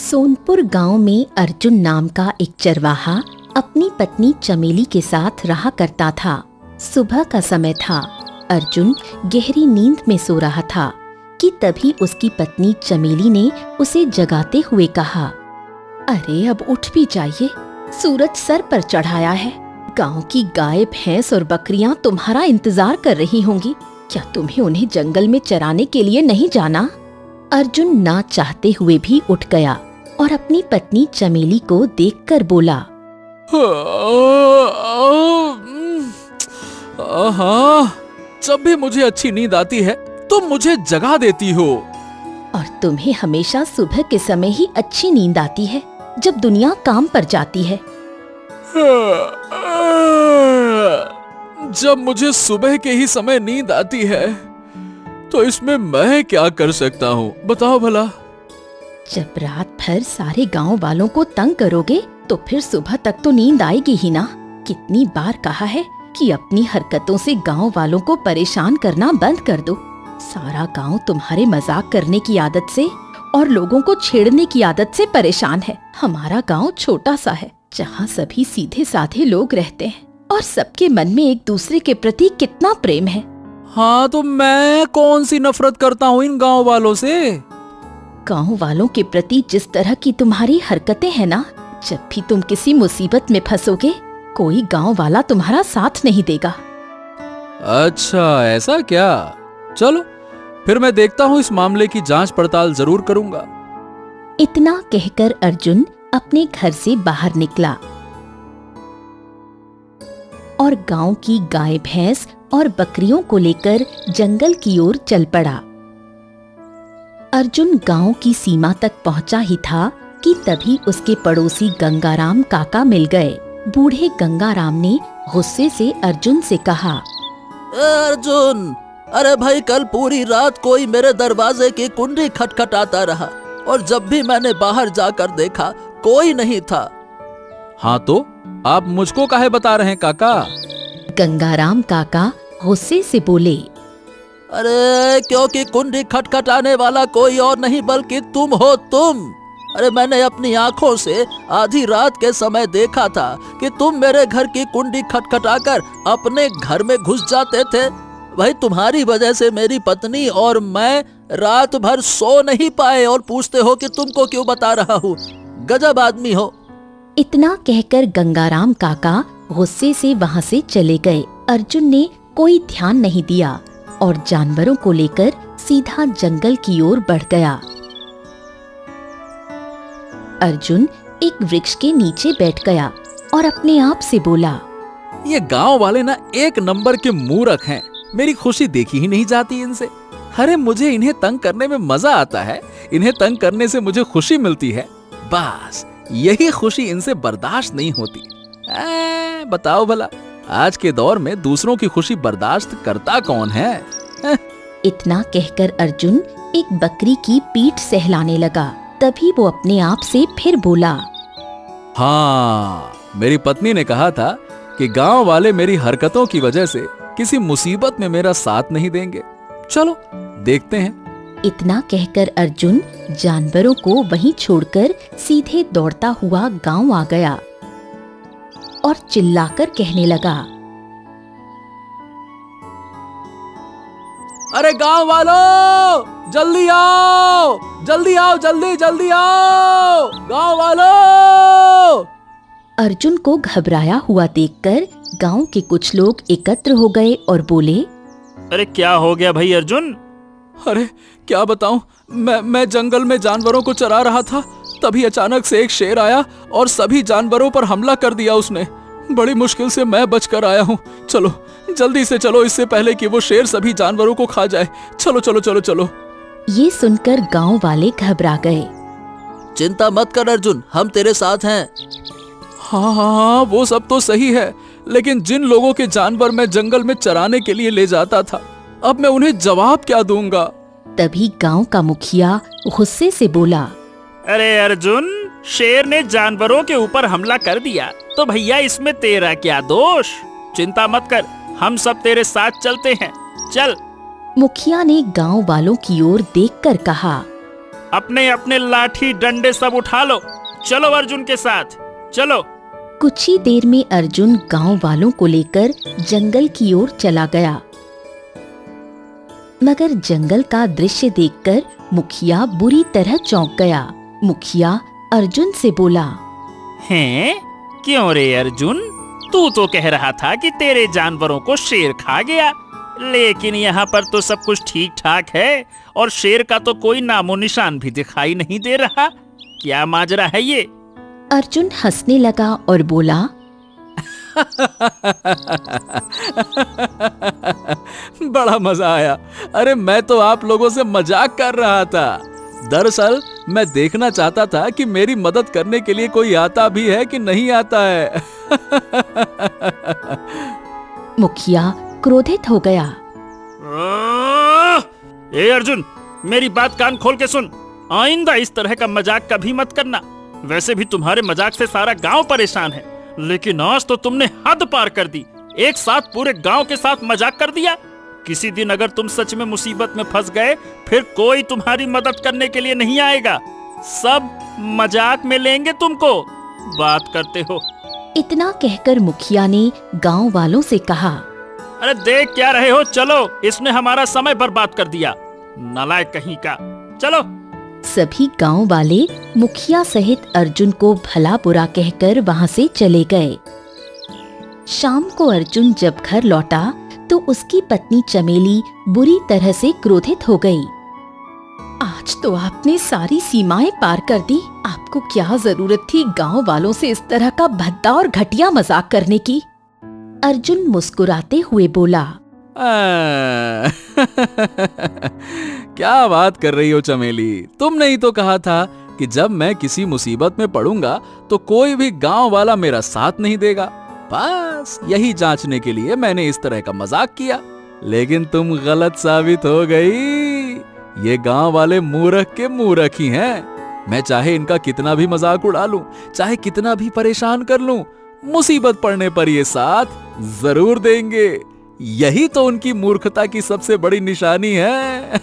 सोनपुर गांव में अर्जुन नाम का एक चरवाहा अपनी पत्नी चमेली के साथ रहा करता था। सुबह का समय था। अर्जुन गहरी नींद में सो रहा था कि तभी उसकी पत्नी चमेली ने उसे जगाते हुए कहा, अरे अब उठ भी जाइए, सूरज सर पर चढ़ाया है। गांव की गाय भैंस और बकरियां तुम्हारा इंतजार कर रही होंगी। क्या तुम्हें उन्हें जंगल में चराने के लिए नहीं जाना? अर्जुन ना चाहते हुए भी उठ गया और अपनी पत्नी चमेली को देखकर बोला, जब भी मुझे अच्छी नींद आती है तुम मुझे जगा देती हो। और तुम्हें हमेशा सुबह के समय ही अच्छी नींद आती है, जब दुनिया काम पर जाती है। जब मुझे सुबह के ही समय नींद आती है तो इसमें मैं क्या कर सकता हूँ, बताओ भला। जब रात भर सारे गांव वालों को तंग करोगे तो फिर सुबह तक तो नींद आएगी ही ना। कितनी बार कहा है कि अपनी हरकतों से गांव वालों को परेशान करना बंद कर दो। सारा गांव तुम्हारे मजाक करने की आदत से और लोगों को छेड़ने की आदत से परेशान है। हमारा गांव छोटा सा है, जहां सभी सीधे साधे लोग रहते हैं और सबके मन में एक दूसरे के प्रति कितना प्रेम है। हाँ, तो मैं कौन सी नफरत करता हूँ इन गांव वालों से? गांव वालों के प्रति जिस तरह की तुम्हारी हरकतें हैं ना, जब भी तुम किसी मुसीबत में फंसोगे कोई गांव वाला तुम्हारा साथ नहीं देगा। अच्छा, ऐसा क्या? चलो फिर मैं देखता हूँ, इस मामले की जांच पड़ताल जरूर करूंगा। इतना कहकर अर्जुन अपने घर से बाहर निकला और गांव की गाय भैंस और बकरियों को लेकर जंगल की ओर चल पड़ा। अर्जुन गांव की सीमा तक पहुंचा ही था कि तभी उसके पड़ोसी गंगाराम काका मिल गए। बूढ़े गंगाराम ने गुस्से से अर्जुन से कहा, अर्जुन, अरे भाई, कल पूरी रात कोई मेरे दरवाजे की कुंडी खटखटाता रहा और जब भी मैंने बाहर जाकर देखा कोई नहीं था। हाँ तो आप मुझको काहे बता रहे हैं काका? गंगाराम काका गुस्से से बोले, अरे क्योंकि कुंडी खटखटाने वाला कोई और नहीं बल्कि तुम हो, तुम। अरे मैंने अपनी आंखों से आधी रात के समय देखा था कि तुम मेरे घर की कुंडी खटखटाकर अपने घर में घुस जाते थे। भाई, तुम्हारी वजह से मेरी पत्नी और मैं रात भर सो नहीं पाए और पूछते हो कि तुमको क्यों बता रहा हूँ। गजब आदमी हो। इतना कहकर गंगाराम काका गुस्से से वहां से चले गए। अर्जुन ने कोई ध्यान नहीं दिया और जानवरों को लेकर सीधा जंगल की ओर बढ़ गया। अर्जुन एक वृक्ष के नीचे बैठ गया और अपने आप से बोला, ये गांव वाले ना एक नंबर के मूर्ख हैं। मेरी खुशी देखी ही नहीं जाती इनसे। अरे मुझे इन्हें तंग करने में मजा आता है, इन्हें तंग करने से मुझे खुशी मिलती है। बस यही खुशी इनसे बर्दाश्त नहीं होती। बताओ भला, आज के दौर में दूसरों की खुशी बर्दाश्त करता कौन है? इतना कहकर अर्जुन एक बकरी की पीठ सहलाने लगा। तभी वो अपने आप से फिर बोला, हाँ, मेरी पत्नी ने कहा था कि गांव वाले मेरी हरकतों की वजह से किसी मुसीबत में मेरा साथ नहीं देंगे। चलो देखते हैं। इतना कहकर अर्जुन जानवरों को वहीं छोड़कर सीधे दौड़ता हुआ गांव आ गया और चिल्लाकर कहने लगा, अरे गांव वालों, जल्दी आओ, जल्दी आओ, जल्दी जल्दी आओ, गांव वालों। अर्जुन को घबराया हुआ देखकर गांव के कुछ लोग एकत्र हो गए और बोले, अरे क्या हो गया भाई अर्जुन? अरे क्या बताऊं, मैं जंगल में जानवरों को चरा रहा था, तभी अचानक से एक शेर आया और सभी जानवरों पर हमला कर दिया उसने। बड़ी मुश्किल से मैं बचकर आया हूँ। चलो जल्दी से चलो, इससे पहले कि वो शेर सभी जानवरों को खा जाए। चलो चलो चलो चलो। ये सुनकर गांव वाले घबरा गए। चिंता मत कर अर्जुन, हम तेरे साथ हैं। हाँ हाँ हाँ, वो सब तो सही है, लेकिन जिन लोगों के जानवर मैं जंगल में चराने के लिए ले जाता था, अब मैं उन्हें जवाब क्या दूंगा? तभी गांव का मुखिया गुस्से से बोला, अरे अर्जुन, शेर ने जानवरों के ऊपर हमला कर दिया तो भैया इसमें तेरा क्या दोष? चिंता मत कर, हम सब तेरे साथ चलते हैं, चल। मुखिया ने गांव वालों की ओर देखकर कहा, अपने अपने लाठी डंडे सब उठा लो, चलो अर्जुन के साथ, चलो। कुछ ही देर में अर्जुन गांव वालों को लेकर जंगल की ओर चला गया। मगर जंगल का दृश्य देखकर मुखिया बुरी तरह चौंक गया। मुखिया अर्जुन से बोला, हैं? क्यों रे अर्जुन, तू तो कह रहा था कि तेरे जानवरों को शेर खा गया, लेकिन यहाँ पर तो सब कुछ ठीक ठाक है और शेर का तो कोई नामो निशान भी दिखाई नहीं दे रहा। क्या माजरा है ये? अर्जुन हंसने लगा और बोला, बड़ा मजा आया। अरे मैं तो आप लोगों से मजाक कर रहा था। दरअसल मैं देखना चाहता था कि मेरी मदद करने के लिए कोई आता भी है कि नहीं आता है। मुखिया क्रोधित हो गया। ए अर्जुन, मेरी बात कान खोल के सुन, आइंदा इस तरह का मजाक कभी मत करना। वैसे भी तुम्हारे मजाक से सारा गांव परेशान है, लेकिन आज तो तुमने हद पार कर दी। एक साथ पूरे गांव के साथ मजाक कर दिया। किसी दिन अगर तुम सच में मुसीबत में फंस गए, फिर कोई तुम्हारी मदद करने के लिए नहीं आएगा। सब मजाक में लेंगे तुमको। बात करते हो। इतना कहकर मुखिया ने गांव वालों से कहा, अरे देख क्या रहे हो, चलो, इसने हमारा समय बर्बाद कर दिया, नालायक कहीं का। चलो। सभी गांव वाले मुखिया सहित अर्जुन को भला बुरा कहकर वहां से चले गए। शाम को अर्जुन जब घर लौटा तो उसकी पत्नी चमेली बुरी तरह से क्रोधित हो गई। आज तो आपने सारी सीमाएं पार कर दी। आपको क्या जरूरत थी गांव वालों से इस तरह का भद्दा और घटिया मजाक करने की? अर्जुन मुस्कुराते हुए बोला, क्या बात कर रही हो चमेली, तुमने ही तो कहा था कि जब मैं किसी मुसीबत में पड़ूंगा तो कोई भी गांव वाला मेरा साथ नहीं देगा। बस यही जांचने के लिए मैंने इस तरह का मजाक किया, लेकिन तुम गलत साबित हो गई। ये गांव वाले मूर्ख के मूर्ख ही हैं। मैं चाहे इनका कितना भी मजाक उड़ा लूं, चाहे कितना भी परेशान कर लूं, मुसीबत पड़ने पर ये साथ जरूर देंगे। यही तो उनकी मूर्खता की सबसे बड़ी निशानी है।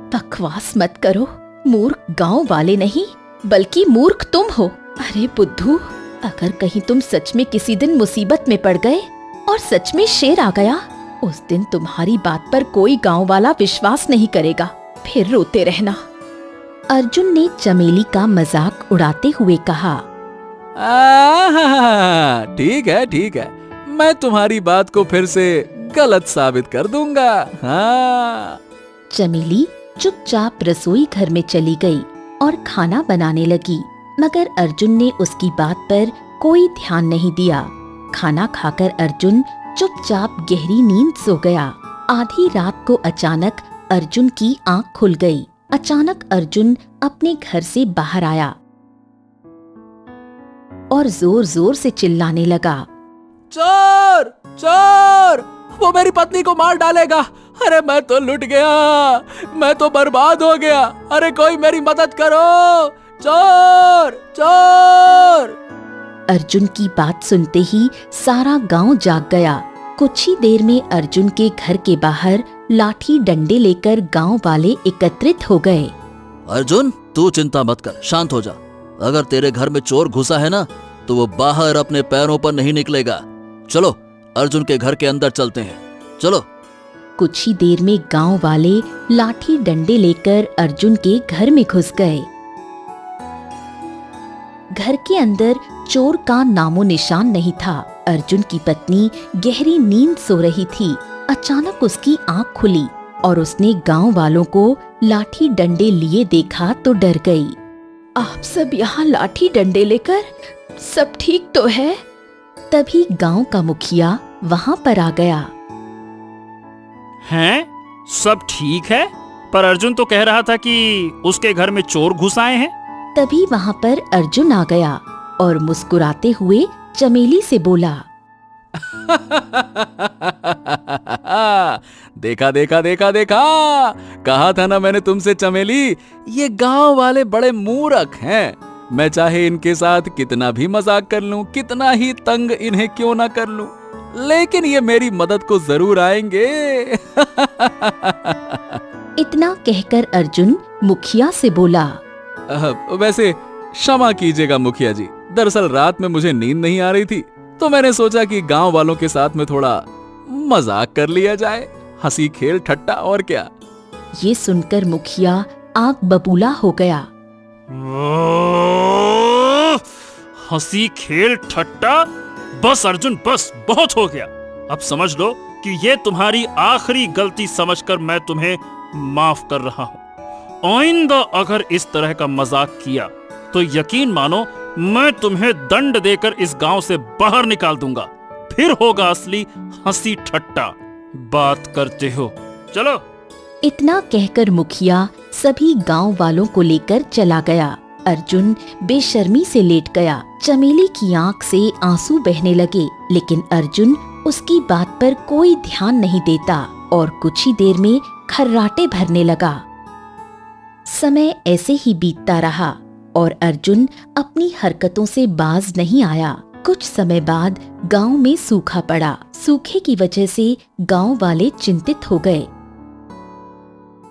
बकवास मत करो। मूर्ख गांव वाले नहीं, बल्कि मूर्ख तुम हो। अरे बुद्धू, अगर कहीं तुम सच में किसी दिन मुसीबत में पड़ गए और सच में शेर आ गया, उस दिन तुम्हारी बात पर कोई गांव वाला विश्वास नहीं करेगा। फिर रोते रहना। अर्जुन ने चमेली का मजाक उड़ाते हुए कहा, ठीक है ठीक है, मैं तुम्हारी बात को फिर से गलत साबित कर दूंगा। हाँ। चमेली चुपचाप रसोई घर में चली गई और खाना बनाने लगी, मगर अर्जुन ने उसकी बात पर कोई ध्यान नहीं दिया। खाना खाकर अर्जुन चुपचाप गहरी नींद सो गया। आधी रात को अचानक अर्जुन की आंख खुल गई। अचानक अर्जुन अपने घर से बाहर आया और जोर जोर से चिल्लाने लगा, चोर चोर, वो मेरी पत्नी को मार डालेगा। अरे मैं तो लुट गया, मैं तो बर्बाद हो गया। अरे कोई मेरी मदद करो, चोर चोर। अर्जुन की बात सुनते ही सारा गांव जाग गया। कुछ ही देर में अर्जुन के घर के बाहर लाठी डंडे लेकर गांव वाले एकत्रित हो गए। अर्जुन, तू चिंता मत कर, शांत हो जा। अगर तेरे घर में चोर घुसा है ना, तो वो बाहर अपने पैरों पर नहीं निकलेगा। चलो अर्जुन के घर के अंदर चलते हैं, चलो। कुछ ही देर में गांव वाले लाठी डंडे लेकर अर्जुन के घर में घुस गए। घर के अंदर चोर का नामो निशान नहीं था। अर्जुन की पत्नी गहरी नींद सो रही थी। अचानक उसकी आंख खुली और उसने गांव वालों को लाठी डंडे लिए देखा तो डर गई। आप सब यहाँ लाठी डंडे लेकर, सब ठीक तो है? तभी गांव का मुखिया वहाँ पर आ गया। हैं? सब ठीक है, पर अर्जुन तो कह रहा था कि उसके घर में चोर घुस आए हैं। तभी वहाँ पर अर्जुन आ गया और मुस्कुराते हुए चमेली से बोला, देखा देखा देखा देखा, कहा था ना मैंने तुमसे चमेली, ये गांव वाले बड़े मूर्ख हैं। मैं चाहे इनके साथ कितना भी मजाक कर लूं, कितना ही तंग इन्हें क्यों ना कर लूं, लेकिन ये मेरी मदद को जरूर आएंगे। इतना कहकर अर्जुन मुखिया से बोला। वैसे क्षमा कीजिएगा मुखिया जी, दरअसल रात में मुझे नींद नहीं आ रही थी, तो मैंने सोचा कि गांव वालों के साथ में थोड़ा मजाक कर लिया जाए, हंसी खेल ठट्टा और क्या। ये सुनकर मुखिया आग बबूला हो गया। हंसी खेल ठट्टा, बस अर्जुन बस, बहुत हो गया। अब समझ लो कि ये तुम्हारी आखिरी गलती समझकर मैं तुम्हें माफ कर रहा हूँ। आइंदा अगर इस तरह का मजाक किया तो यकीन मानो मैं तुम्हें दंड देकर इस गांव से बाहर निकाल दूंगा, फिर होगा असली हंसी ठट्टा। बात करते हो, चलो। इतना कहकर मुखिया सभी गांव वालों को लेकर चला गया। अर्जुन बेशर्मी से लेट गया। चमेली की आंख से आंसू बहने लगे, लेकिन अर्जुन उसकी बात पर कोई ध्यान नहीं देता और कुछ ही देर में खर्राटे भरने लगा। समय ऐसे ही बीतता रहा और अर्जुन अपनी हरकतों से बाज नहीं आया। कुछ समय बाद गांव में सूखा पड़ा। सूखे की वजह से गांव वाले चिंतित हो गए।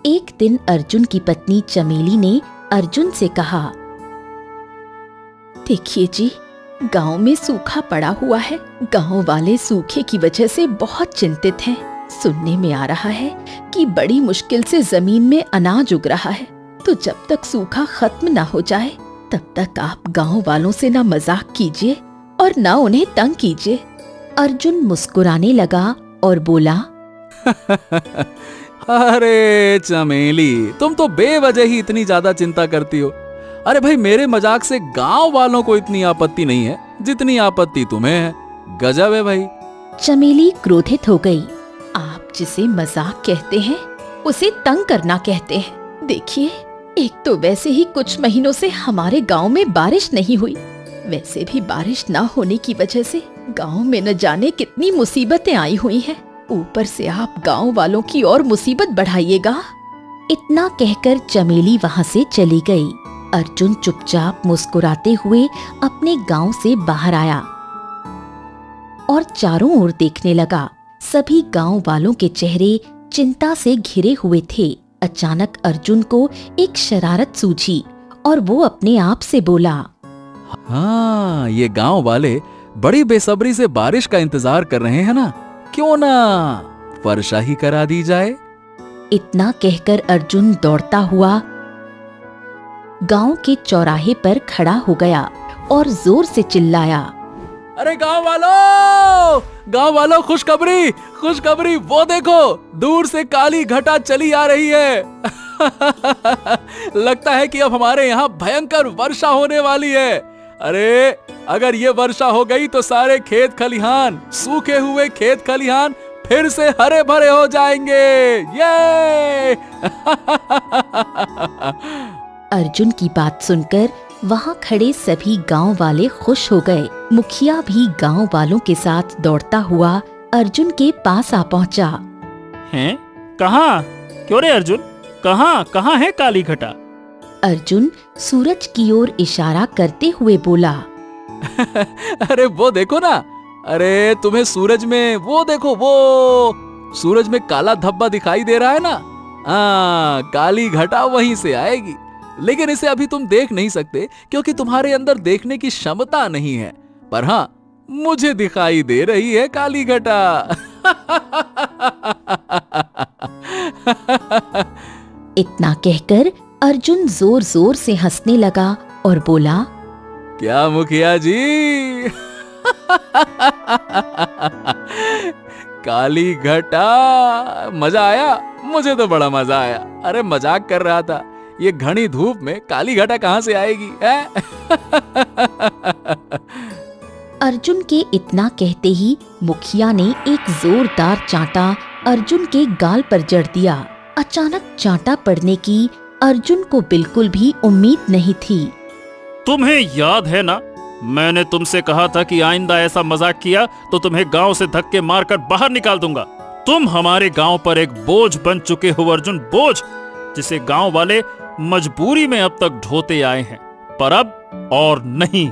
एक दिन अर्जुन की पत्नी चमेली ने अर्जुन से कहा, देखिए जी, गांव में सूखा पड़ा हुआ है। गांव वाले सूखे की वजह से बहुत चिंतित हैं। सुनने में आ रहा है कि बड़ी मुश्किल से जमीन में अनाज उग रहा है, तो जब तक सूखा खत्म ना हो जाए तब तक आप गांव वालों से ना मजाक कीजिए और ना उन्हें तंग कीजिए। अर्जुन मुस्कुराने लगा और बोला, अरे चमेली, तुम तो बेवजह ही इतनी ज्यादा चिंता करती हो। अरे भाई, मेरे मजाक से गांव वालों को इतनी आपत्ति नहीं है जितनी आपत्ति तुम्हें है। गजब है भाई। चमेली क्रोधित हो गई। आप जिसे मजाक कहते हैं उसे तंग करना कहते हैं। देखिए, एक तो वैसे ही कुछ महीनों से हमारे गांव में बारिश नहीं हुई। वैसे भी बारिश ना होने की वजह से गांव में न जाने कितनी मुसीबतें आई हुई हैं। ऊपर से आप गांव वालों की और मुसीबत बढ़ाइएगा। इतना कहकर चमेली वहां से चली गई। अर्जुन चुपचाप मुस्कुराते हुए अपने गांव से बाहर आया और चारों ओर देखने लगा। सभी गांव वालों के चेहरे चिंता से घिरे हुए थे। अचानक अर्जुन को एक शरारत सूझी और वो अपने आप से बोला, हाँ, ये गांव वाले बड़ी बेसब्री से बारिश का इंतजार कर रहे हैं ना, क्यों ना वर्षा ही करा दी जाए। इतना कहकर अर्जुन दौड़ता हुआ गांव के चौराहे पर खड़ा हो गया और जोर से चिल्लाया, अरे गांव वालों, खुशखबरी खुशखबरी, वो देखो, दूर से काली घटा चली आ रही है। लगता है कि अब हमारे यहाँ भयंकर वर्षा होने वाली है। अरे अगर ये वर्षा हो गई तो सारे खेत खलिहान, सूखे हुए खेत खलिहान फिर से हरे भरे हो जाएंगे। ये अर्जुन की बात सुनकर वहां खड़े सभी गांव वाले खुश हो गए। मुखिया भी गांव वालों के साथ दौड़ता हुआ अर्जुन के पास आ पहुंचा। हैं? कहाँ? क्यों रे अर्जुन, कहाँ है काली घटा? अर्जुन सूरज की ओर इशारा करते हुए बोला, अरे वो देखो ना, अरे तुम्हें सूरज में वो देखो, वो सूरज में काला धब्बा दिखाई दे रहा है ना। हाँ, काली घटा वहीं से आएगी, लेकिन इसे अभी तुम देख नहीं सकते क्योंकि तुम्हारे अंदर देखने की क्षमता नहीं है। पर हाँ, मुझे दिखाई दे रही है काली घटा। इतना कहकर अर्जुन जोर जोर से हंसने लगा और बोला, क्या मुखिया जी, काली घटा, मजा आया? मुझे तो बड़ा मजा आया। अरे मजाक कर रहा था, ये घनी धूप में काली घटा कहाँ से आएगी है? अर्जुन के इतना कहते ही मुखिया ने एक जोरदार चांटा अर्जुन के गाल पर जड़ दिया। अचानक चांटा पड़ने की अर्जुन को बिल्कुल भी उम्मीद नहीं थी। तुम्हें याद है ना, मैंने तुमसे कहा था कि आइंदा ऐसा मजाक किया तो तुम्हें गांव से धक्के मारकर बाहर निकाल दूंगा। तुम हमारे गांव पर एक बोझ बन चुके हो अर्जुन, बोझ जिसे गांव वाले मजबूरी में अब तक ढोते आए हैं, पर अब और नहीं।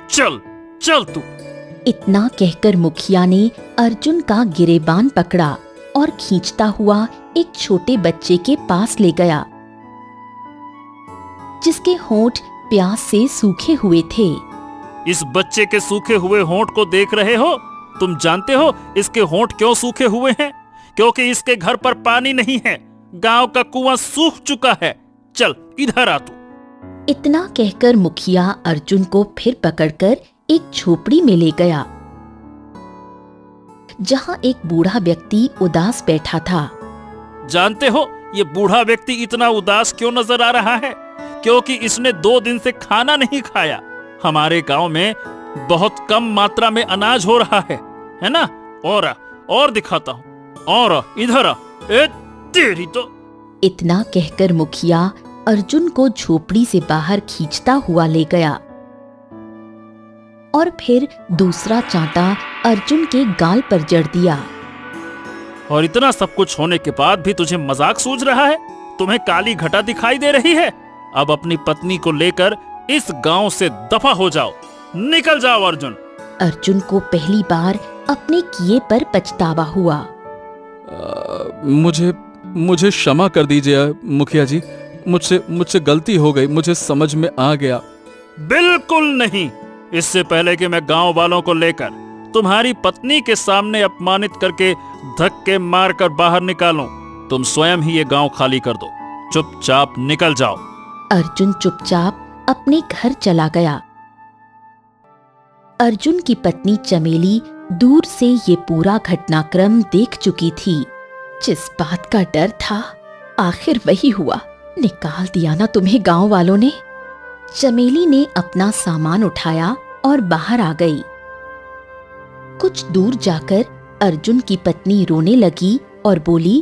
चल तू। इतना कहकर मुखिया ने अर्जुन का गिरेबान पकड़ा और खींचता हुआ एक छोटे बच्चे के पास ले गया, जिसके होंठ प्यास से सूखे हुए थे। इस बच्चे के सूखे हुए होंठ को देख रहे हो? तुम जानते हो इसके होंठ क्यों सूखे हुए हैं? क्योंकि इसके घर पर पानी नहीं है। गांव का कुआं सूख चुका है। चल इधर आ तू। इतना कहकर मुखिया अर्जुन को फिर पकड़कर एक झोपड़ी में ले गया, जहां एक बूढ़ा व्यक्ति उदास बैठा था। जानते हो ये बूढ़ा व्यक्ति इतना उदास क्यों नजर आ रहा है? क्योंकि इसने 2 दिन से खाना नहीं खाया। हमारे गांव में बहुत कम मात्रा में अनाज हो रहा है ना? और दिखाता हूँ। और इधर आ। ए तेरी तो। इतना कहकर मुखिया अर्जुन को झोपड़ी से बाहर खींचता हुआ ले गया और फिर दूसरा चांटा अर्जुन के गाल पर जड़ दिया। और इतना सब कुछ होने के बाद भी तुझे मजाक सूझ रहा है? तुम्हें काली घटा दिखाई दे रही है? अब अपनी पत्नी को लेकर इस गांव से दफा हो जाओ। निकल जाओ अर्जुन। अर्जुन को पहली बार अपने किए पर पछतावा हुआ। मुझे क्षमा कर दीजिए मुखिया जी। मुझसे गलती हो गई। मुझे समझ में आ गया। बिल्कुल नहीं। इससे पहले कि मैं गांव वालों को लेकर तुम्हारी पत्नी के सामने अपमानित करके धक्के मारकर बाहर निकालूं, तुम स्वयं ही ये गांव खाली कर दो। चुपचाप निकल जाओ। अर्जुन चुपचाप अपने घर चला गया। अर्जुन की पत्नी चमेली दूर से ये पूरा घटनाक्रम देख चुकी थी। जिस बात का डर था, आखिर वही हुआ। निकाल दिया ना तुम्हें गांव वालों ने। चमेली ने अपना सामान उठाया और बाहर आ गई। कुछ दूर जाकर अर्जुन की पत्नी रोने लगी और बोली,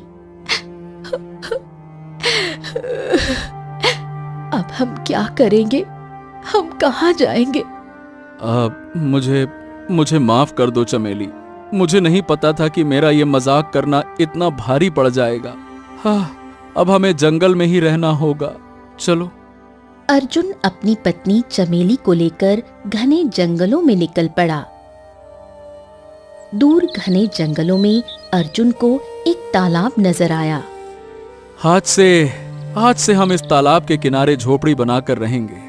अब हम क्या करेंगे? हम कहाँ जाएंगे? मुझे माफ कर दो चमेली। मुझे नहीं पता था कि मेरा ये मजाक करना इतना भारी पड़ जाएगा। हाँ, अब हमें जंगल में ही रहना होगा। चलो। अर्जुन अपनी पत्नी चमेली को लेकर घने जंगलों में निकल पड़ा। दूर घने जंगलों में अर्जुन को एक तालाब नजर आया। आज से हम इस तालाब के किनारे झोपड़ी बनाकर रहेंगे।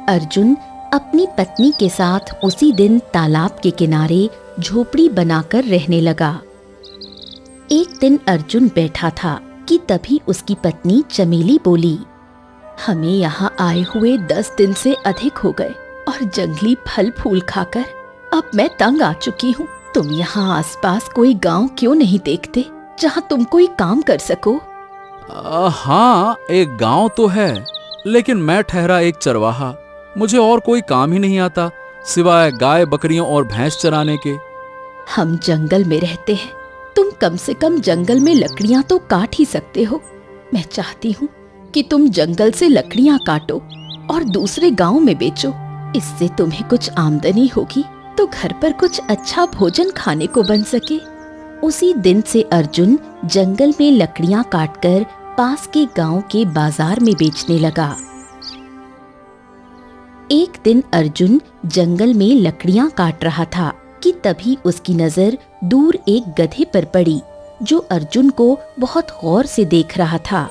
अर्जुन अपनी पत्नी के साथ उसी दिन तालाब के किनारे झोपड़ी बनाकर रहने लगा। एक दिन अर्जुन बैठा था कि तभी उसकी पत्नी चमेली बोली, हमें यहाँ आए हुए 10 दिन से अधिक हो गए और जंगली फल फूल खाकर अब मैं तंग आ चुकी हूँ। तुम यहाँ आसपास कोई गांव क्यों नहीं देखते जहाँ तुम कोई काम कर सको? हाँ, एक गांव तो है, लेकिन मैं ठहरा एक चरवाहा। मुझे और कोई काम ही नहीं आता सिवाय गाय बकरियों और भैंस चराने के। हम जंगल में रहते हैं, तुम कम से कम जंगल में लकड़ियां तो काट ही सकते हो। मैं चाहती हूँ कि तुम जंगल से लकड़ियां काटो और दूसरे गांव में बेचो। इससे तुम्हें कुछ आमदनी होगी तो घर पर कुछ अच्छा भोजन खाने को बन सके। उसी दिन से अर्जुन जंगल में लकड़ियां काटकर पास के गांव के बाजार में बेचने लगा। एक दिन अर्जुन जंगल में लकड़ियां काट रहा था कि तभी उसकी नजर दूर एक गधे पर पड़ी, जो अर्जुन को बहुत गौर से देख रहा था।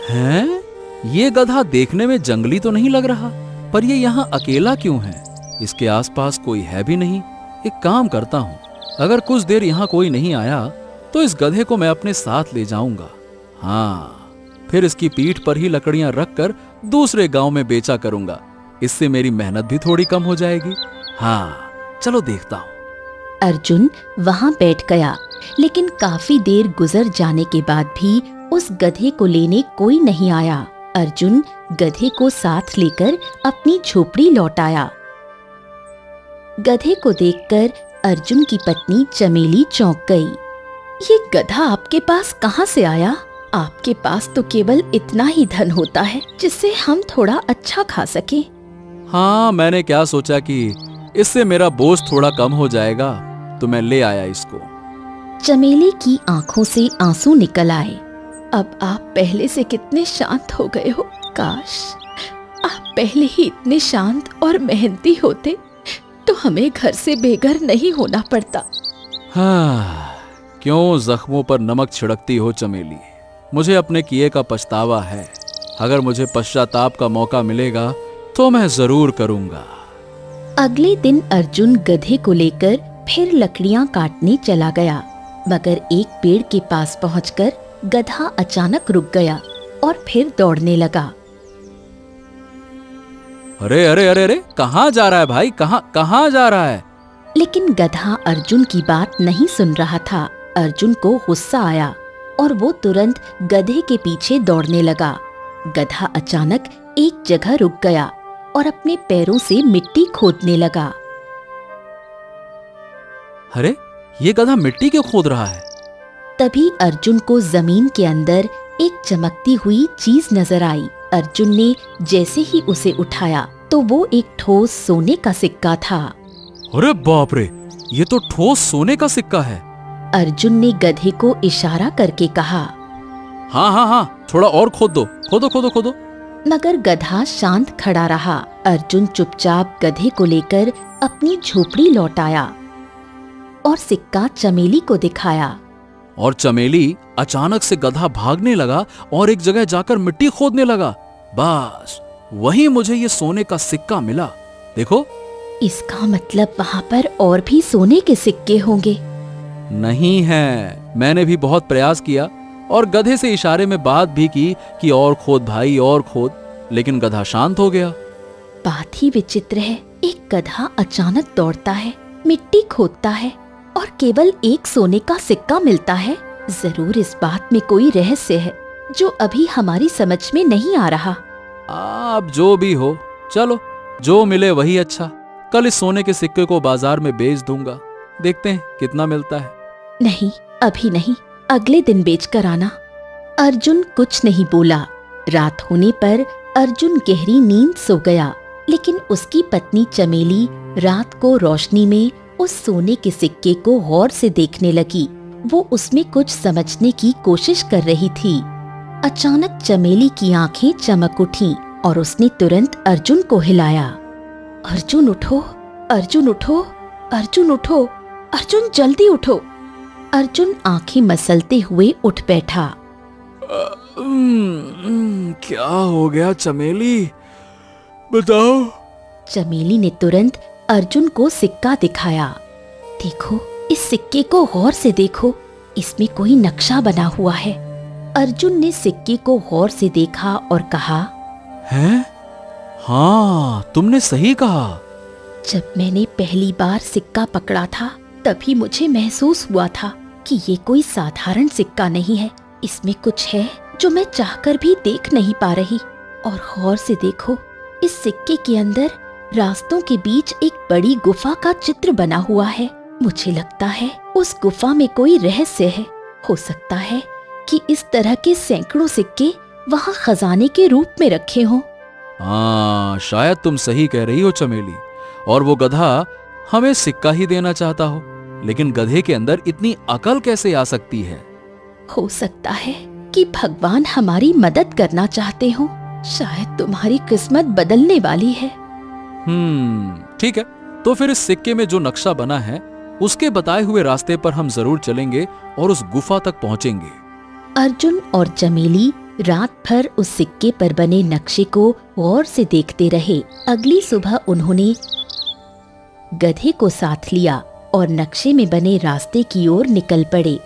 हैं? ये गधा देखने में जंगली तो नहीं लग रहा, पर ये यहाँ अकेला क्यों है? इसके आसपास कोई है भी नहीं। एक काम करता हूँ, अगर कुछ देर यहाँ कोई नहीं आया तो इस गधे को मैं अपने साथ ले जाऊंगा। हाँ, फिर इसकी पीठ पर ही लकड़ियां रखकर दूसरे गांव में बेचा करूंगा। इससे मेरी मेहनत भी थोड़ी कम हो जाएगी। हाँ, चलो देखता हूँ। अर्जुन वहां बैठ गया, लेकिन काफी देर गुजर जाने के बाद भी उस गधे को लेने कोई नहीं आया। अर्जुन गधे को साथ लेकर अपनी झोपड़ी लौट आया। गधे को देखकर अर्जुन की पत्नी चमेली चौंक गई। ये गधा आपके पास कहाँ से आया? आपके पास तो केवल इतना ही धन होता है जिससे हम थोड़ा अच्छा खा सके। हाँ, मैंने क्या सोचा कि इससे मेरा बोझ थोड़ा कम हो जाएगा, तो मैं ले आया इसको। चमेली की आंखों से आंसू निकल आए। अब आप पहले से कितने शांत हो गए हो। काश आप पहले ही इतने शांत और मेहनती होते तो हमें घर से बेघर नहीं होना पड़ता। हाँ, क्यों जख्मों पर नमक छिड़कती हो चमेली? मुझे अपने किए का पछतावा है। अगर मुझे पश्चाताप का मौका मिलेगा तो मैं जरूर करूंगा। अगले दिन अर्जुन गधे को लेकर फिर लकड़ियां काटने चला गया, मगर एक पेड़ के पास पहुंचकर गधा अचानक रुक गया और फिर दौड़ने लगा। अरे अरे अरे अरे, कहाँ जा रहा है भाई? कहाँ जा रहा है? लेकिन गधा अर्जुन की बात नहीं सुन रहा था। अर्जुन को गुस्सा आया और वो तुरंत गधे के पीछे दौड़ने लगा। गधा अचानक एक जगह रुक गया और अपने पैरों से मिट्टी खोदने लगा। अरे, ये गधा मिट्टी क्यों खोद रहा है? तभी अर्जुन को जमीन के अंदर एक चमकती हुई चीज नजर आई। अर्जुन ने जैसे ही उसे उठाया तो वो एक ठोस सोने का सिक्का था। अरे बाप रे, ये तो ठोस सोने का सिक्का है। अर्जुन ने गधे को इशारा करके कहा। हाँ हाँ हाँ, थोड़ा और खोद दो, खोदो खोदो खोदो। मगर गधा शांत खड़ा रहा। अर्जुन चुपचाप गधे को लेकर अपनी झोपड़ी लौट आया और सिक्का चमेली को दिखाया। और चमेली अचानक से गधा भागने लगा और एक जगह जाकर मिट्टी खोदने लगा। बस वहीं मुझे ये सोने का सिक्का मिला। देखो। इसका मतलब वहाँ पर और भी सोने के सिक्के होंगे। नहीं है, मैंने भी बहुत प्रयास किया और गधे से इशारे में बात भी की कि और खोद भाई और खोद, लेकिन गधा शांत हो गया। बात ही विचित्र है। एक गधा अचानक दौड़ता है, मिट्टी खोदता है और केवल एक सोने का सिक्का मिलता है। जरूर इस बात में कोई रहस्य है जो अभी हमारी समझ में नहीं आ रहा। आप जो भी हो, चलो जो मिले वही अच्छा। कल इस सोने के सिक्के को बाजार में बेच दूंगा, देखते हैं कितना मिलता है। नहीं, अभी नहीं, अगले दिन बेच कर आना। अर्जुन कुछ नहीं बोला। रात होने पर अर्जुन गहरी नींद सो गया, लेकिन उसकी पत्नी चमेली रात को रोशनी में उस सोने के सिक्के को गौर से देखने लगी। वो उसमें कुछ समझने की कोशिश कर रही थी। अचानक चमेली की आंखें चमक उठीं और उसने तुरंत अर्जुन को हिलाया। अर्जुन उठो, अर्जुन उठो, अर्जुन उठो, अर्जुन जल्दी उठो। अर्जुन आंखें मसलते हुए उठ बैठा। क्या हो गया चमेली, बताओ। चमेली ने तुरंत अर्जुन को सिक्का दिखाया। देखो, इस सिक्के को गौर से देखो, इसमें कोई नक्शा बना हुआ है। अर्जुन ने सिक्के को गौर से देखा और कहा, हैं? हाँ, तुमने सही कहा। जब मैंने पहली बार सिक्का पकड़ा था तभी मुझे महसूस हुआ था कि ये कोई साधारण सिक्का नहीं है। इसमें कुछ है जो मैं चाहकर भी देख नहीं पा रही। और गौर से देखो, इस सिक्के के अंदर रास्तों के बीच एक बड़ी गुफा का चित्र बना हुआ है। मुझे लगता है उस गुफा में कोई रहस्य है। हो सकता है कि इस तरह के सैकड़ों सिक्के वहाँ खजाने के रूप में रखे हों। हाँ, शायद तुम सही कह रही हो चमेली। और वो गधा हमें सिक्का ही देना चाहता हो, लेकिन गधे के अंदर इतनी अकल कैसे आ सकती है? हो सकता है कि भगवान हमारी मदद करना चाहते हो। शायद तुम्हारी किस्मत बदलने वाली है। ठीक है, तो फिर इस सिक्के में जो नक्शा बना है उसके बताए हुए रास्ते पर हम जरूर चलेंगे और उस गुफा तक पहुंचेंगे। अर्जुन और चमेली रात भर उस सिक्के पर बने नक्शे को गौर से देखते रहे। अगली सुबह उन्होंने गधे को साथ लिया और नक्शे में बने रास्ते की ओर निकल पड़े।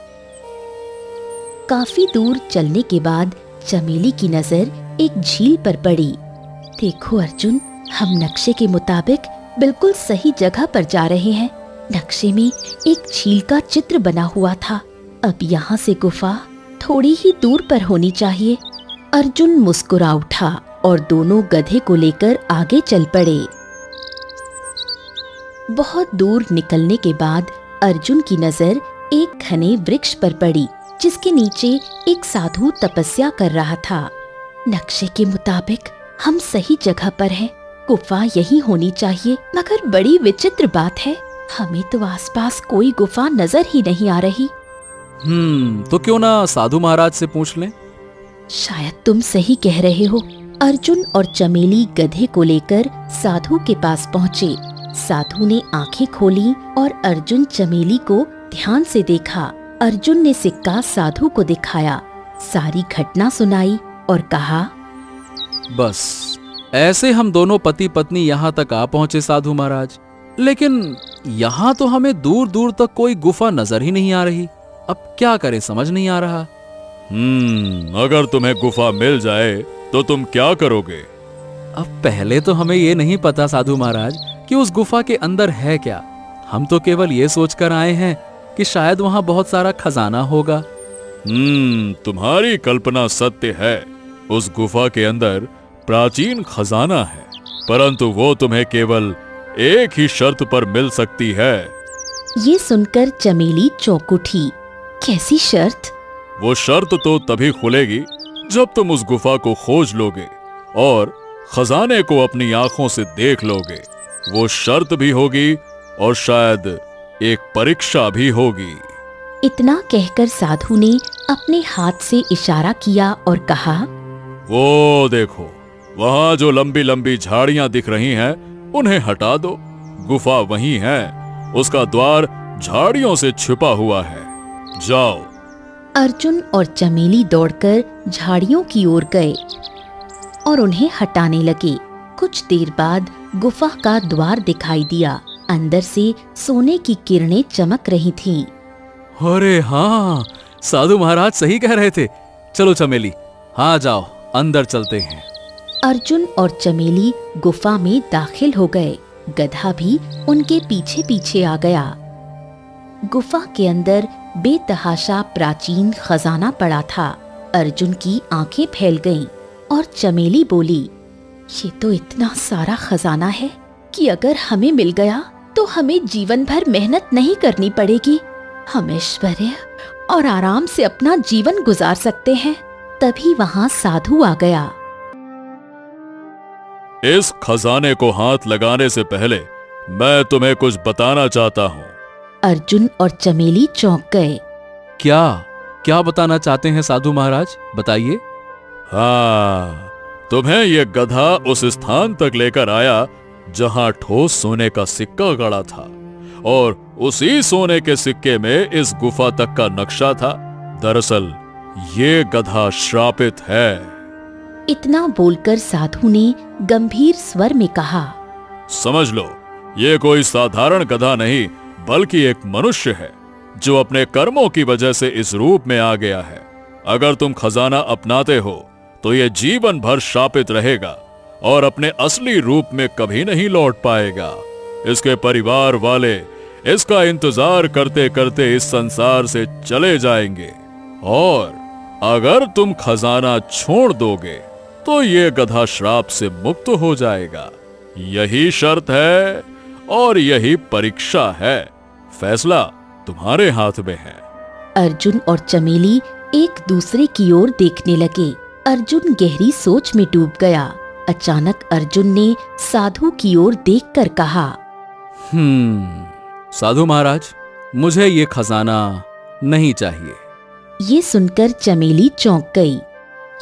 काफी दूर चलने के बाद चमेली की नजर एक झील पर पड़ी। देखो अर्जुन, हम नक्शे के मुताबिक बिल्कुल सही जगह पर जा रहे हैं। नक्शे में एक झील का चित्र बना हुआ था। अब यहाँ से गुफा थोड़ी ही दूर पर होनी चाहिए। अर्जुन मुस्कुरा उठा और दोनों गधे को लेकर आगे चल पड़े। बहुत दूर निकलने के बाद अर्जुन की नजर एक घने वृक्ष पर पड़ी, जिसके नीचे एक साधु तपस्या कर रहा था। नक्शे के मुताबिक हम सही जगह पर हैं। गुफा यही होनी चाहिए, मगर बड़ी विचित्र बात है, हमें तो आसपास कोई गुफा नजर ही नहीं आ रही। तो क्यों ना साधु महाराज से पूछ लें? शायद तुम सही कह रहे हो। अर्जुन और चमेली गधे को लेकर साधु के पास पहुँचे। साधु ने आंखें खोली और अर्जुन चमेली को ध्यान से देखा। अर्जुन ने सिक्का साधु को दिखाया, सारी घटना सुनाई और कहा, बस ऐसे हम दोनों पति पत्नी यहाँ तक आ पहुंचे साधु महाराज। लेकिन यहाँ तो हमें दूर दूर तक कोई गुफा नजर ही नहीं आ रही। अब क्या करें समझ नहीं आ रहा। अगर तुम्हें गुफा मिल जाए तो तुम क्या करोगे? अब पहले तो हमें ये नहीं पता साधु महाराज कि उस गुफा के अंदर है क्या। हम तो केवल ये सोचकर आए हैं कि शायद वहां बहुत सारा खजाना होगा। तुम्हारी कल्पना सत्य है। उस गुफा के अंदर प्राचीन खजाना है, परंतु वो तुम्हें केवल एक ही शर्त पर मिल सकती है। ये सुनकर चमेली चौंक उठी। कैसी शर्त? वो शर्त तो तभी खुलेगी जब तुम उस गुफा को खोज लोगे और खजाने को अपनी आंखों से देख लोगे। वो शर्त भी होगी और शायद एक परीक्षा भी होगी। इतना कहकर साधु ने अपने हाथ से इशारा किया और कहा, वो देखो, वहां जो लंबी लंबी झाड़ियां दिख रही हैं, उन्हें हटा दो। गुफा वहीं है, उसका द्वार झाड़ियों से छिपा हुआ है। जाओ। अर्जुन और चमेली दौड़कर झाड़ियों की ओर गए और उन्हें हटाने लगे। कुछ देर बाद गुफा का द्वार दिखाई दिया। अंदर से सोने की किरणें चमक रही थीं। अरे हाँ, साधु महाराज सही कह रहे थे। चलो चमेली, हाँ जाओ, अंदर चलते हैं। अर्जुन और चमेली गुफा में दाखिल हो गए। गधा भी उनके पीछे पीछे आ गया। गुफा के अंदर बेतहाशा प्राचीन खजाना पड़ा था। अर्जुन की आंखें फैल गईं और चमेली बोली, ये तो इतना सारा खजाना है कि अगर हमें मिल गया तो हमें जीवन भर मेहनत नहीं करनी पड़ेगी। हम ऐश्वर्य और आराम से अपना जीवन गुजार सकते हैं। तभी वहां साधु आ गया। इस खजाने को हाथ लगाने से पहले मैं तुम्हें कुछ बताना चाहता हूँ। अर्जुन और चमेली चौंक गए। क्या क्या बताना चाहते हैं साधु महाराज, बताइए। हाँ, तुम्हें ये गधा उस स्थान तक लेकर आया जहां ठोस सोने का सिक्का गड़ा था और उसी सोने के सिक्के में इस गुफा तक का नक्शा था। दरअसल ये गधा श्रापित है। इतना बोलकर साधु ने गंभीर स्वर में कहा, समझ लो, ये कोई साधारण गधा नहीं बल्कि एक मनुष्य है जो अपने कर्मों की वजह से इस रूप में आ गया है। अगर तुम खजाना अपनाते हो तो ये जीवन भर शापित रहेगा और अपने असली रूप में कभी नहीं लौट पाएगा। इसके परिवार वाले इसका इंतजार करते करते इस संसार से चले जाएंगे और अगर तुम खजाना छोड़ दोगे तो ये गधा श्राप से मुक्त हो जाएगा। यही शर्त है और यही परीक्षा है। फैसला तुम्हारे हाथ में है। अर्जुन और चमेली एक दूसरे की ओर देखने लगे। अर्जुन गहरी सोच में डूब गया। अचानक अर्जुन ने साधु की ओर देखकर कहा, साधु महाराज, मुझे ये खजाना नहीं चाहिए। ये सुनकर चमेली चौंक गई।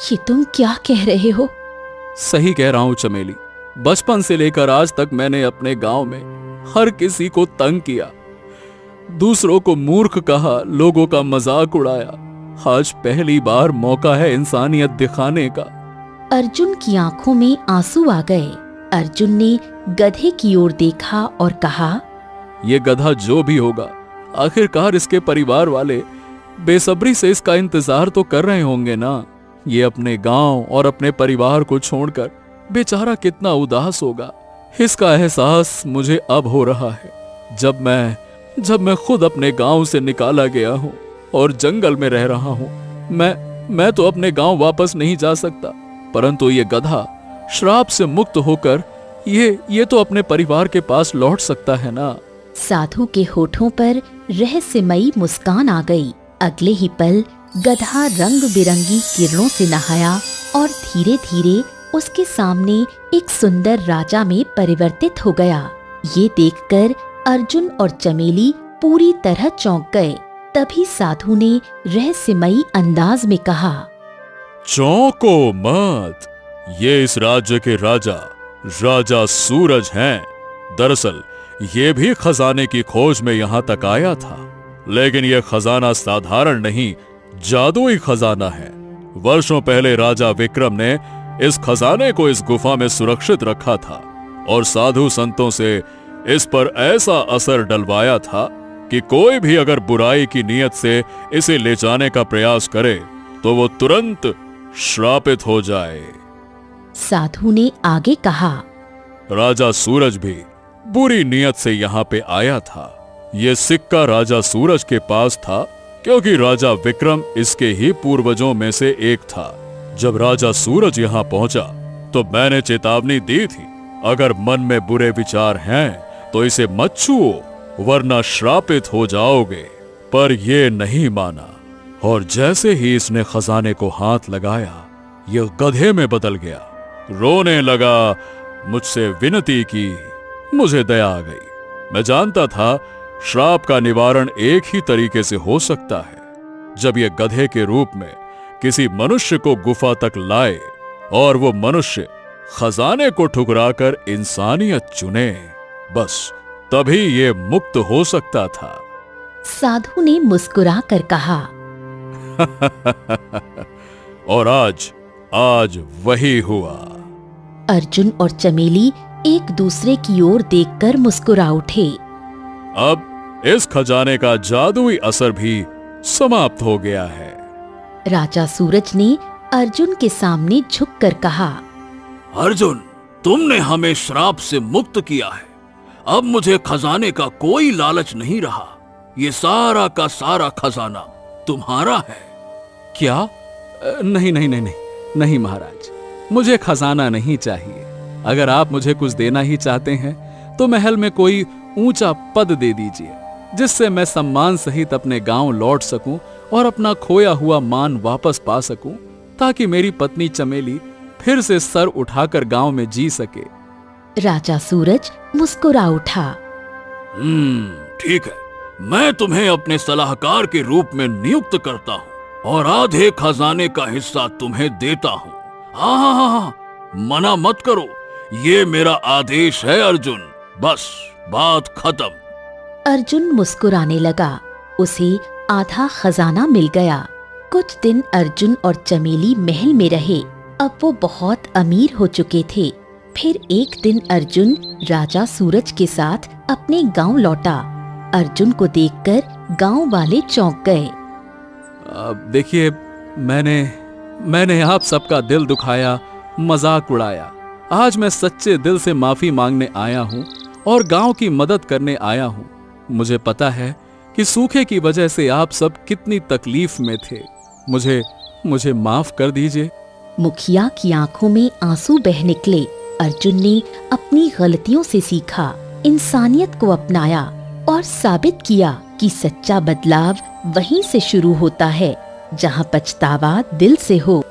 ये तुम क्या कह रहे हो? सही कह रहा हूँ चमेली। बचपन से लेकर आज तक मैंने अपने गांव में हर किसी को तंग किया, दूसरों को मूर्ख कहा, लोगों का मजाक उड़ाया। आज पहली बार मौका है इंसानियत दिखाने का। अर्जुन की आंखों में आंसू आ गए। अर्जुन ने गधे की ओर देखा और कहा, ये गधा जो भी होगा, आखिरकार इसके परिवार वाले बेसब्री से इसका इंतजार तो कर रहे होंगे ना। ये अपने गांव और अपने परिवार को छोड़कर बेचारा कितना उदास होगा। इसका एहसास मुझे अब हो रहा है जब मैं खुद अपने गांव से निकाला गया हूँ और जंगल में रह रहा हूँ। मैं तो अपने गांव वापस नहीं जा सकता, परंतु ये गधा श्राप से मुक्त होकर ये तो अपने परिवार के पास लौट सकता है ना। साधु के होठों पर रहस्यमयी मुस्कान आ गई। अगले ही पल गधा रंग बिरंगी किरणों से नहाया और धीरे धीरे उसके सामने एक सुंदर राजा में परिवर्तित हो गया। ये देखकर अर्जुन और चमेली पूरी तरह चौंक गए। तभी साधु ने रहस्यमयी अंदाज में कहा, चौंको मत, ये इस राज्य के राजा सूरज हैं। दरअसल ये भी खजाने की खोज में यहाँ तक आया था लेकिन यह खजाना साधारण नहीं, जादुई खजाना है। वर्षों पहले राजा विक्रम ने इस खजाने को इस गुफा में सुरक्षित रखा था और साधु संतों से इस पर ऐसा असर डलवाया था कि कोई भी अगर बुराई की नीयत से इसे ले जाने का प्रयास करे तो वो तुरंत श्रापित हो जाए। साधु ने आगे कहा, राजा सूरज भी बुरी नीयत से यहाँ पे आया था। ये सिक्का राजा सूरज के पास था क्योंकि राजा विक्रम इसके ही पूर्वजों में से एक था। जब राजा सूरज यहाँ पहुंचा तो मैंने चेतावनी दी थी, अगर मन में बुरे विचार हैं तो इसे मत छुओ वरना श्रापित हो जाओगे। पर ये नहीं माना और जैसे ही इसने खजाने को हाथ लगाया यह गधे में बदल गया। रोने लगा, मुझसे विनती की, मुझे दया आ गई। मैं जानता था श्राप का निवारण एक ही तरीके से हो सकता है, जब यह गधे के रूप में किसी मनुष्य को गुफा तक लाए और वो मनुष्य खजाने को ठुकराकर इंसानियत चुने, बस तभी ये मुक्त हो सकता था। साधु ने मुस्कुरा कर कहा, और आज वही हुआ। अर्जुन और चमेली एक दूसरे की ओर देखकर मुस्कुरा उठे। अब इस खजाने का जादुई असर भी समाप्त हो गया है। राजा सूरज ने अर्जुन के सामने झुककर कहा, अर्जुन, तुमने हमें श्राप से मुक्त किया है। अब मुझे खजाने का कोई लालच नहीं रहा। ये सारा का सारा खजाना तुम्हारा है। क्या? नहीं नहीं नहीं नहीं नहीं महाराज, मुझे खजाना नहीं चाहिए। अगर आप मुझे कुछ देना ही चाहते हैं तो महल में कोई ऊंचा पद दे दीजिए, जिससे मैं सम्मान सहित अपने गांव लौट सकूं और अपना खोया हुआ मान वापस पा सकूं, ताकि मेरी पत्नी चमेली फिर से सर उठाकर गांव में जी सके। राजा सूरज मुस्कुरा उठा। ठीक है, मैं तुम्हें अपने सलाहकार के रूप में नियुक्त करता हूँ और आधे खजाने का हिस्सा तुम्हें देता हूँ। हाँ, मना मत करो, ये मेरा आदेश है अर्जुन। बस बात खत्म। अर्जुन मुस्कुराने लगा। उसे आधा खजाना मिल गया। कुछ दिन अर्जुन और चमेली महल में रहे। अब वो बहुत अमीर हो चुके थे। फिर एक दिन अर्जुन राजा सूरज के साथ अपने गांव लौटा। अर्जुन को देखकर गांव वाले चौंक गए। अब देखिए, मैंने आप सबका दिल दुखाया, मजाक उड़ाया। आज मैं सच्चे दिल से माफी मांगने आया हूँ और गांव की मदद करने आया हूँ। मुझे पता है कि सूखे की वजह से आप सब कितनी तकलीफ में थे। मुझे माफ कर दीजिए। मुखिया की आंखों में आंसू बह निकले। अर्जुन ने अपनी गलतियों से सीखा, इंसानियत को अपनाया और साबित किया कि सच्चा बदलाव वहीं से शुरू होता है जहां पछतावा दिल से हो।